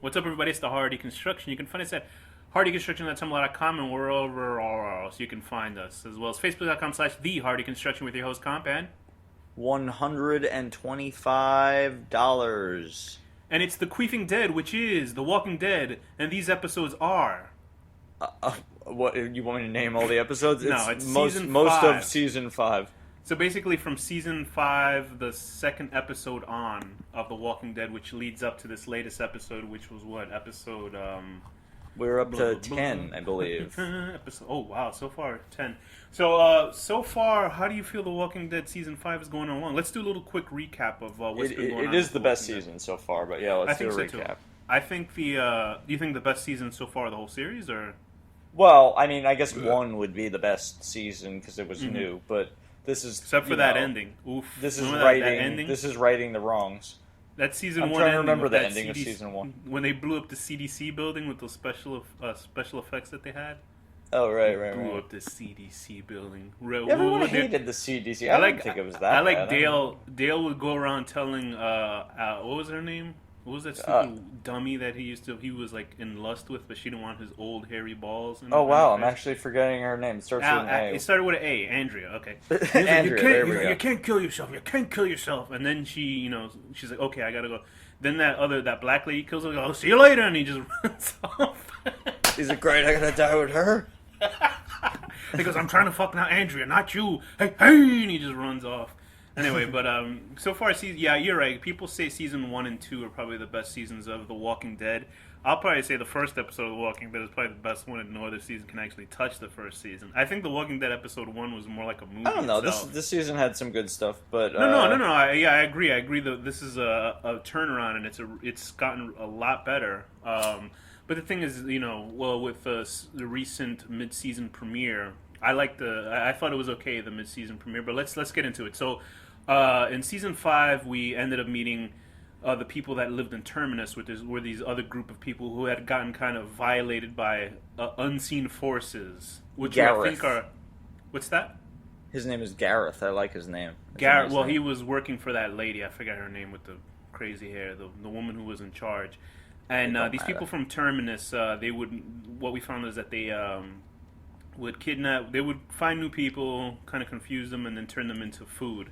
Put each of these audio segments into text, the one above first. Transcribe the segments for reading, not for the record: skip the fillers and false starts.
What's up, everybody? It's the Hardy Construction. You can find us at hardyconstruction.tumblr.com and wherever else you can find us, as well as facebook.com/the Hardy Construction with your host Comp and $125. and it's the Queefing Dead, which is The Walking Dead, and these episodes are What you want me to name all the episodes? No, it's most season most 5. of season 5. so basically from season 5, the second episode on of The Walking Dead, which leads up to this latest episode, which was what episode? We're up to 10, I believe. Oh wow, so far 10. So far, how do you feel The Walking Dead season 5 is going along? Let's do a little quick recap of what's been going on. It is with the best Walking Dead. season so far, but yeah, let's do a think so, recap. too. I think do you think the best season so far of the whole series, or? Well, I mean, I guess 1 would be the best season because it was new, but this is Except for that ending. Oof. This is Remember righting. that ending? This is righting the wrongs. That season I'm 1 trying to ending remember with the that ending of CDC season 1 when they blew up the CDC building with those special effects that they had. Oh right. Blew up the CDC building. Everyone hated the CDC. I didn't think it was that. I like bad. Dale. Dale would go around telling what was her name? What was that stupid dummy that he was like in lust with, but she didn't want his old hairy balls? Oh wow, I'm actually forgetting her name. It starts with an A. It started with an A. Andrea. Okay. Andrea, there we go. You can't kill yourself. You can't kill yourself. And then she's like, okay, I gotta go. Then that black lady kills her. Oh, see you later, and he just runs off. He's like, great, I gotta die with her. He goes, I'm trying to fuck now Andrea, not you. Hey, and he just runs off. Anyway, but so far, yeah, you're right. People say season 1 and 2 are probably the best seasons of The Walking Dead. I'll probably say the first episode of The Walking Dead is probably the best one, and no other season can actually touch the first season. I think The Walking Dead episode 1 was more like a movie. I don't know. Itself. This season had some good stuff, but No. I agree. I agree that this is a turnaround, and it's gotten a lot better. But the thing is, with the recent mid-season premiere, I thought it was okay, the mid-season premiere. But let's get into it. So, in season 5, we ended up meeting the people that lived in Terminus, were these other group of people who had gotten kind of violated by unseen forces, which Gareth. I think are. What's that? His name is Gareth. I like his name. Gareth. Well, he was working for that lady. I forgot her name with the crazy hair, the woman who was in charge. And these people from Terminus, what we found is that they would kidnap, they would find new people, kind of confuse them, and then turn them into food.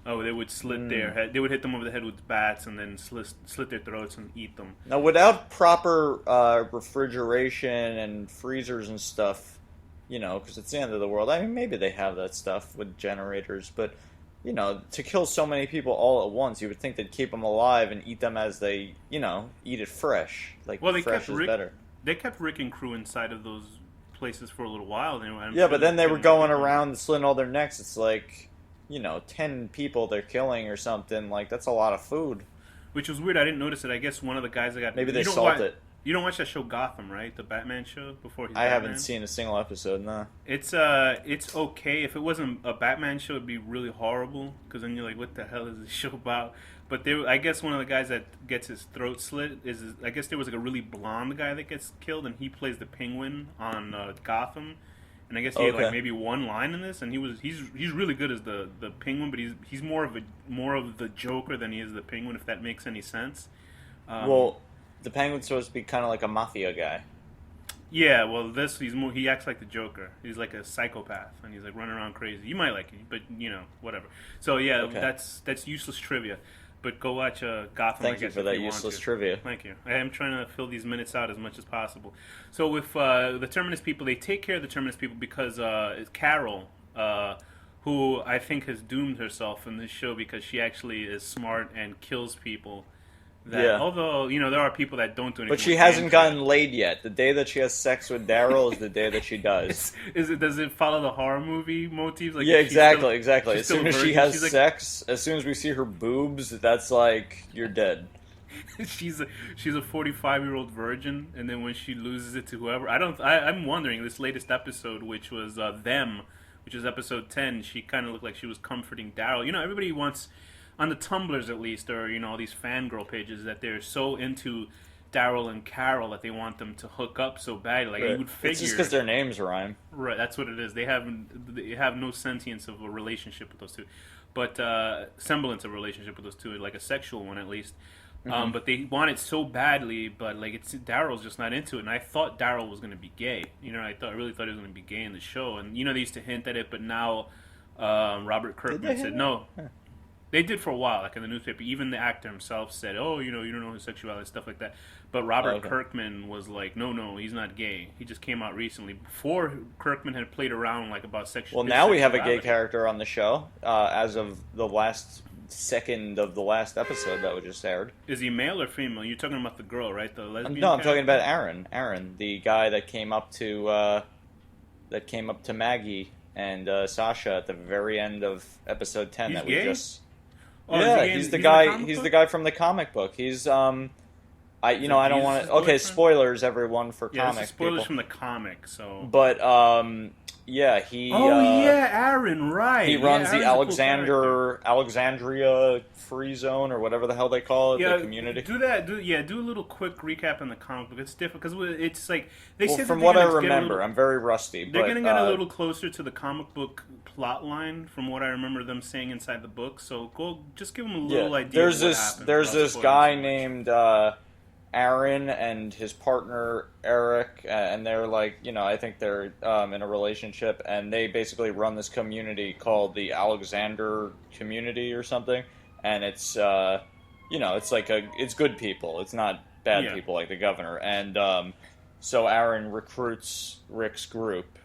They would slit their head, they would hit them over the head with bats, and then slit their throats and eat them. Now, without proper refrigeration and freezers and stuff, because it's the end of the world. I mean, maybe they have that stuff with generators, but to kill so many people all at once, you would think they'd keep them alive and eat them as they, eat it fresh. Fresh is better. They kept Rick and crew inside of those places for a little while. But then they were going around and slitting all their necks. It's like, 10 people they're killing or something. Like, that's a lot of food. Which was weird. I didn't notice it. I guess one of the guys that got... Maybe they salt it. You don't watch that show Gotham, right? The Batman show before he's I Batman? haven't seen a single episode, no. It's okay. If it wasn't a Batman show, it'd be really horrible. Because then you're like, what the hell is this show about? But I guess one of the guys that gets his throat slit I guess there was like a really blonde guy that gets killed, and he plays the Penguin on Gotham. And I guess he had like maybe one line in this, and he's really good as the Penguin, but he's more of the Joker than he is the Penguin, if that makes any sense. The Penguin's supposed to be kind of like a mafia guy. Yeah, well, he acts like the Joker. He's like a psychopath, and he's like running around crazy. You might like it, but whatever. So yeah, that's useless trivia. But go watch Gotham. Thank you for that useless trivia. Thank you. I am trying to fill these minutes out as much as possible. So with the Terminus people, they take care of the Terminus people because Carol, who I think has doomed herself in this show because she actually is smart and kills people. Although, there are people that don't do anything. But she hasn't gotten laid yet. The day that she has sex with Daryl is the day that she does. Does it follow the horror movie motifs? Like, yeah, exactly. As soon as she has like, sex, as soon as we see her boobs, that's like, you're dead. she's a 45-year-old virgin, and then when she loses it to whoever, I'm wondering, this latest episode, which was which is episode 10, she kind of looked like she was comforting Daryl. Everybody wants... on the Tumblrs at least, or all these fangirl pages, that they're so into Daryl and Carol that they want them to hook up so badly. Like, you would figure, it's just because their names rhyme. Right, that's what it is. They have no sentience of a relationship with those two, but semblance of a relationship with those two, like a sexual one at least. Hmm. But they want it so badly, but like it's Daryl's just not into it. And I thought Daryl was going to be gay. I really thought he was going to be gay in the show. And they used to hint at it, but now Robert Did they Kirkman hit said it? no. They did for a while, like in the newspaper. Even the actor himself said, "Oh, you don't know his sexuality, stuff like that." But Oh, Robert okay. Kirkman was like, "No, no, he's not gay. He just came out recently." Before Kirkman had played around like about Well, his now we have a gay sexuality. character on the show as of the last second of the last episode that was just aired. Is he male or female? You're talking about the girl, right? The lesbian. No, I'm talking character? about Aaron. Aaron, the guy that came up to Maggie and Sasha at the very end of episode 10 He's that we gay? just. Oh, is Yeah, he he's the in guy. comic He's book? the guy from the comic book. He's I Is it I don't Jesus' want to. Okay, boyfriend? spoilers, everyone, for Yeah, this comic is spoilers people. from the comic. So. But yeah, he. Oh yeah, Aaron, right? He Yeah, runs the Aaron's a cool character. Alexandria Free Zone or whatever the hell they call it, Yeah, the community. do that. Do a little quick recap in the comic book. It's different because it's like they Well, said from that what I they're gonna get a remember, little- I'm very rusty. They're but, going to get a little closer to the comic book plot line from what I remember them saying inside the book. So just give them a little idea. There's of what this happened there's without this spoiling guy too much. named Aaron and his partner Eric, and they're like, I think they're in a relationship, and they basically run this community called the Alexander Community or something, and it's it's like it's good people, it's not bad Yeah. people like the governor, and so Aaron recruits Rick's group,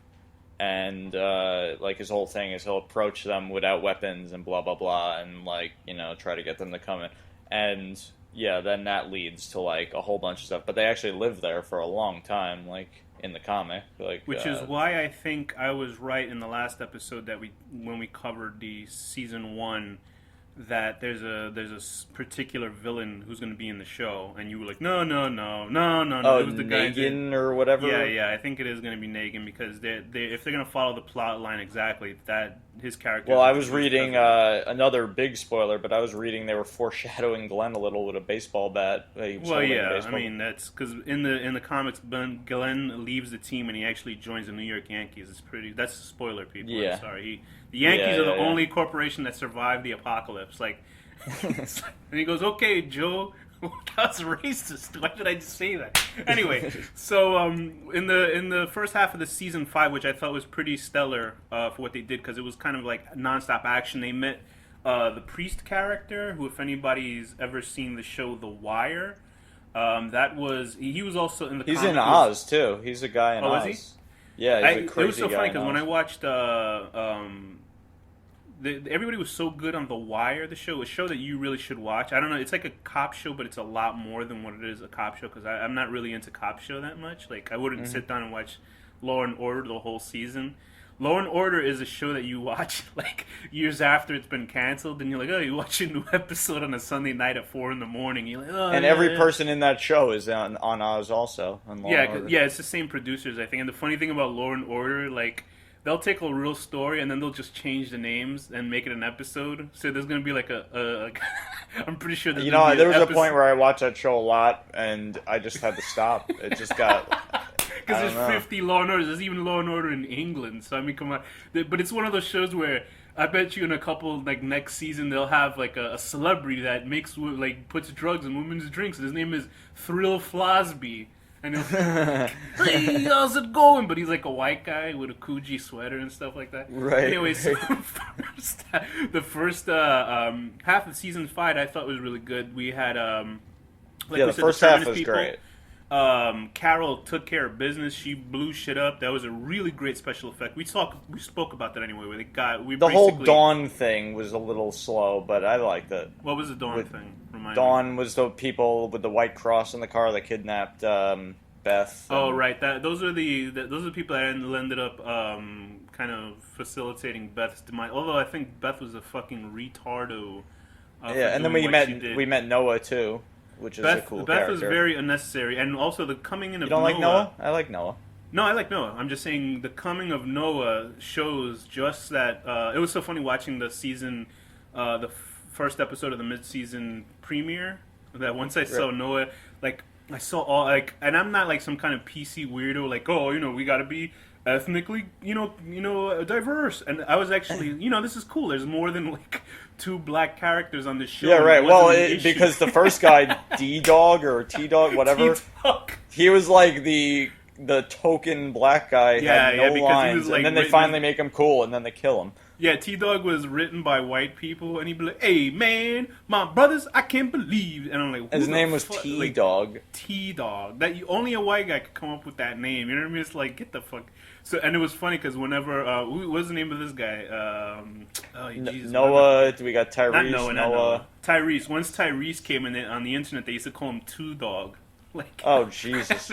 and like his whole thing is he'll approach them without weapons and blah blah blah, and like try to get them to come in, and yeah, then that leads to like a whole bunch of stuff. But they actually live there for a long time, like in the comic, like Which is why I think I was right in the last episode that when we covered the season 1, that there's a particular villain who's going to be in the show, and you were like, no, no, no, no, no, no. oh, It was the guy Negan or whatever. Yeah, yeah, I think it is going to be Negan because if they're going to follow the plot line exactly, that his character. Well, I was reading another big spoiler, but I was reading they were foreshadowing Glenn a little with a baseball bat. He was Well, holding a yeah, I baseball mean that's because in the comics, Glenn leaves the team and he actually joins the New York Yankees. That's a spoiler, people. Yeah. I'm sorry. The Yankees Yeah, are the yeah, yeah. only corporation that survived the apocalypse. Like, and he goes, "Okay, Joe." That's racist. Why did I just say that? Anyway, so in the first half of the season 5, which I thought was pretty stellar for what they did, because it was kind of like nonstop action. They met the priest character, who, if anybody's ever seen the show The Wire, he was also in the. He's comic. in Oz too. He's a guy in Oh, Oz. is he? Yeah, he's a crazy it was so guy funny in because when Oz. I watched everybody was so good on The Wire, the show, a show that you really should watch. I don't know, it's like a cop show, but it's a lot more than what it is a cop show, because I'm not really into cop show that much. Like, I wouldn't sit down and watch Law and Order the whole season. Law and Order is a show that you watch like years after it's been canceled, and you're like, oh, you watch a new episode on a Sunday night at 4 in the morning. You're like, oh, And yeah, every yeah. person in that show is on Oz also. On Law Yeah, and Order. yeah, it's the same producers, I think. And the funny thing about Law and Order, like, they'll take a real story and then they'll just change the names and make it an episode. So there's gonna be like I'm pretty sure there's gonna be There an was a point where I watched that show a lot, and I just had to stop. It just got. because I don't there's know. 50 Law and Orders. There's even Law and Order in England. So I mean, come on. But it's one of those shows where I bet you in a couple like next season they'll have like a celebrity that puts drugs in women's drinks. And his name is Thrill Flosby. And he'll hey, how's it going? But he's like a white guy with a Coogee sweater and stuff like that. Right. Anyway, so the first half of season 5 I thought was really good. We had like Yeah, we the said, first half feminist was people. great. Carol took care of business. She blew shit up. That was a really great special effect. We spoke about that anyway. Where The whole Dawn thing was a little slow, but I liked it. What was the Dawn with thing? Remind me. Dawn was the people with the white cross in the car that kidnapped Beth. Oh right, those are the people that ended up kind of facilitating Beth's demise. Although I think Beth was a fucking retardo. For Yeah, and then doing what she did. we met Noah too, which is a cool Beth character. was very unnecessary, and also the coming in of You don't like Noah? I like Noah. No, I like Noah. I'm just saying the coming of Noah shows just that. It was so funny watching the season, first episode of the mid-season premiere. That once I saw Noah, like I saw all like, and I'm not like some kind of PC weirdo. Like, oh, we got to be ethnically, diverse. And I was actually, this is cool. There's more than like two black characters on this show. Yeah, right. It Well, wasn't an issue. because the first guy, D-Dog or T-Dog, whatever, T-Dog. he was like the token black guy, Yeah, had yeah, no because he lines, was, like, and then they written- finally make him cool, and then they kill him. Yeah, T-Dog was written by white people, and he'd be like, "Hey, man, my brothers, I can't believe." And I'm like, His who name the was fuck? T-Dog. Like, T-Dog. Only a white guy could come up with that name. You know what I mean? It's like, get the fuck. So, and it was funny because whenever, what was the name of this guy? Jesus, Noah. We got Tyrese. not Noah. Tyrese. Once Tyrese came in on the internet, they used to call him Two Dog. Like, Oh, Jesus.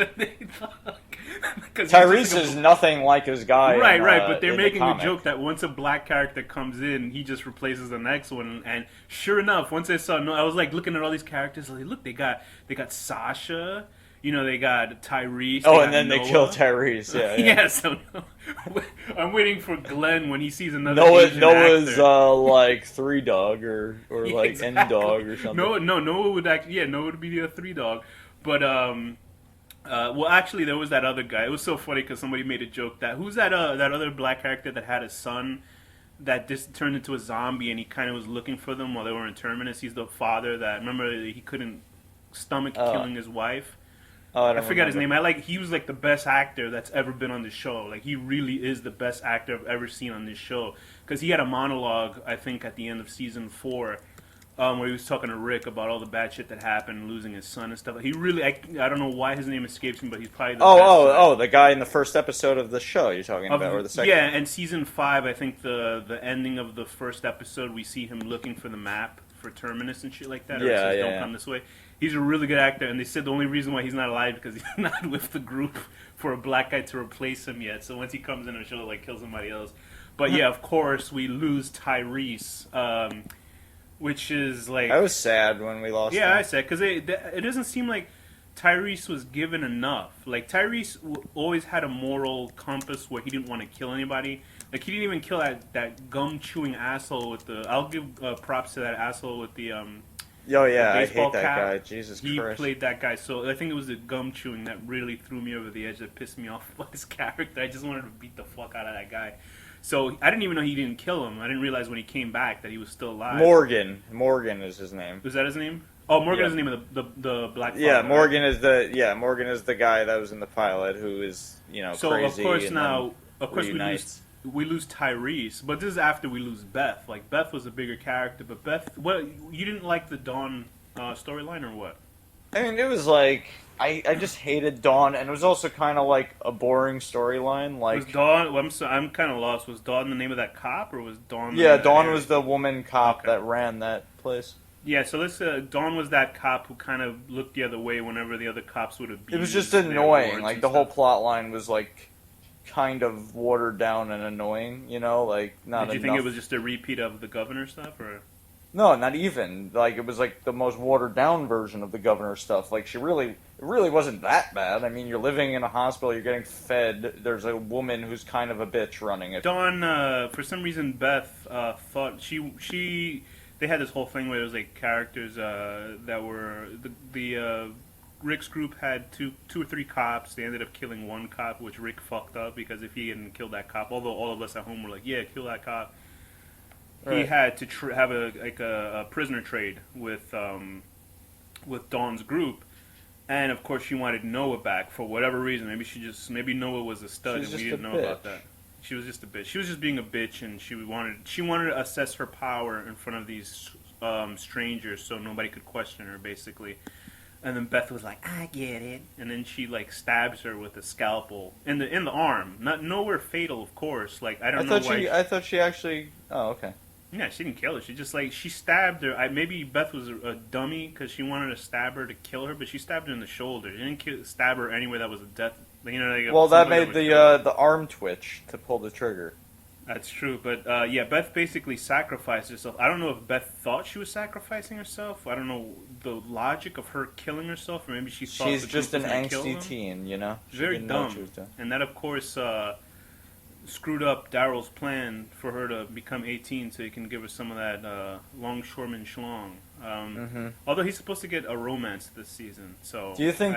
Because Tyrese is nothing like his guy. Right, in, right, but they're in the making a comic. joke that once a black character comes in, he just replaces the next one. And sure enough, once I saw, I was like looking at all these characters. Like, look, they got Sasha. They got Tyrese. Oh, got and then Noah. they kill Tyrese. Yeah, yeah. Yeah, so I'm waiting for Glenn when he sees another Asian Noah's actor. like 3-Dog or Yeah, like exactly. N-Dog or something. Noah would actually, Noah would be the 3-Dog. But well, actually, there was that other guy. It was so funny because somebody made a joke that who's that other black character that had a son that just turned into a zombie, and he kind of was looking for them while they were in Terminus. He's the father that remember he couldn't stomach killing his wife. Oh, I forgot his name. He was like the best actor that's ever been on this show. Like, he really is the best actor I've ever seen on this show because he had a monologue, I think, at the end of season 4. Where he was talking to Rick about all the bad shit that happened, losing his son and stuff. He really, I don't know why his name escapes me, but he's probably the best. The guy in the first episode of the show you're talking about, or the second? Yeah, and season 5, I think the ending of the first episode, we see him looking for the map for Terminus and shit like that. Or it says, don't come this way. He's a really good actor, and they said the only reason why he's not alive because he's not with the group for a black guy to replace him yet. So once he comes in, he'll like kill somebody else. But yeah, of course, we lose Tyrese. Which is like... I was sad when we lost him. Yeah, I said, because it doesn't seem like Tyrese was given enough. Like, Tyrese always had a moral compass where he didn't want to kill anybody. Like, he didn't even kill that gum-chewing asshole with the... I'll give props to that asshole with the... Oh, yeah, I hate baseball that cap. guy. Jesus He Christ. played that guy. So I think it was the gum-chewing that really threw me over the edge, that pissed me off about his character. I just wanted to beat the fuck out of that guy. So I didn't even know he didn't kill him. I didn't realize when he came back that he was still alive. Morgan is his name. Was that his name? Oh, Morgan is the name of the black. Yeah, father, Morgan is the guy that was in the pilot who is so crazy. of course and now then reunites. we lose Tyrese, but this is after we lose Beth. Like, Beth was a bigger character, but Beth, you didn't like the Dawn storyline or what? I mean, it was like I just hated Dawn, and it was also kind of like a boring storyline. Like, Was Dawn? Well, I'm kind of lost. Was Dawn the name of that cop, or was Dawn? yeah, Dawn was the woman cop Okay. that ran that place. Yeah, so let's. Dawn was that cop who kind of looked the other way whenever the other cops would have. It was just annoying. Like, the whole plot line was like kind of watered down and annoying. Like not. Did you enough. think it was just a repeat of the governor stuff, or? No, not even. Like, it was like the most watered down version of the governor stuff. Like, it really wasn't that bad. I mean, you're living in a hospital, you're getting fed. There's a woman who's kind of a bitch running it. Dawn, for some reason, Beth thought they had this whole thing where it was like characters that were the Rick's group had two or three cops. They ended up killing one cop, which Rick fucked up because if he hadn't killed that cop, although all of us at home were like, yeah, kill that cop. Right. He had to have a prisoner trade with Dawn's group, and of course she wanted Noah back for whatever reason. Maybe Noah was a stud and we didn't know about that. She was just a bitch. She was just being a bitch, and she wanted to assess her power in front of these strangers so nobody could question her, basically. And then Beth was like, "I get it," and then she like stabs her with a scalpel in the arm. Nowhere fatal, of course. Like, I don't know why. I thought she actually. Oh, okay. Yeah, she didn't kill her. She stabbed her. Maybe Beth was a dummy because she wanted to stab her to kill her, but she stabbed her in the shoulder. She didn't stab her anywhere that was a death. Well, that made the arm twitch to pull the trigger. That's true, but yeah, Beth basically sacrificed herself. I don't know if Beth thought she was sacrificing herself. I don't know the logic of her killing herself, or maybe she thought she's just an angsty teen, Very dumb, and that of course screwed up Daryl's plan for her to become 18 so he can give her some of that longshoreman schlong. Although he's supposed to get a romance this season, so do you think